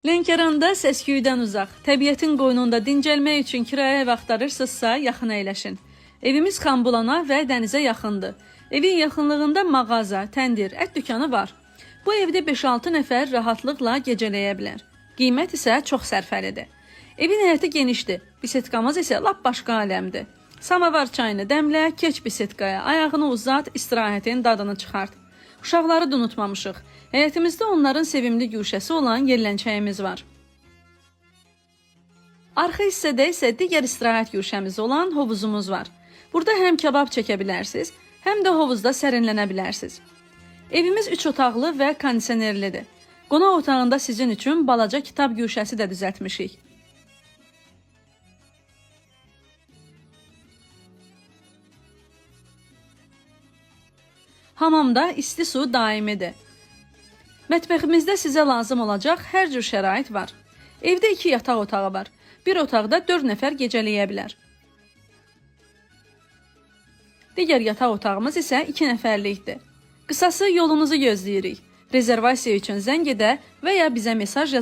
Lənkəranda səs-küydən uzaq, təbiətin qoynunda dincəlmək üçün kirayə ev axtarırsınızsa, yaxın əyləşin. Evimiz Xanbulana və dənizə yaxındır. Evin yaxınlığında mağaza, təndir, ət dükanı var. Bu evdə 5-6 nəfər rahatlıqla gecələyə bilər. Qiymət isə çox sərfəlidir. Evin həyəti genişdir, bisetkamız isə lap başqa aləmdir. Samavar çayını dəmlə, keç bisetkaya, ayağını uzat, istirahətin dadını çıxart. Uşaqları da unutmamışıq. Həyətimizdə onların sevimli güşəsi olan yerlənçəyimiz var. Arxa hissədə isə digər istirahət güşəmiz olan hovuzumuz var. Burada həm kebab çəkə bilərsiniz, həm də hovuzda sərinlənə bilərsiniz. Evimiz 3 otaqlı və kondisionerlidir. Qonaq otağında sizin üçün balaca kitab güşəsi də düzəltmişik. Hamamda isti su daimidir. Mətbəximizdə sizə lazım olacaq hər cür şərait var. Evdə 2 yataq otağı var. Bir otaqda 4 nəfər gecələyə bilər. Digər yataq otağımız isə 2 nəfərlikdir. Qısası yolunuzu gözləyirik. Rezervasiya üçün zəng edə və ya bizə mesaj yazın.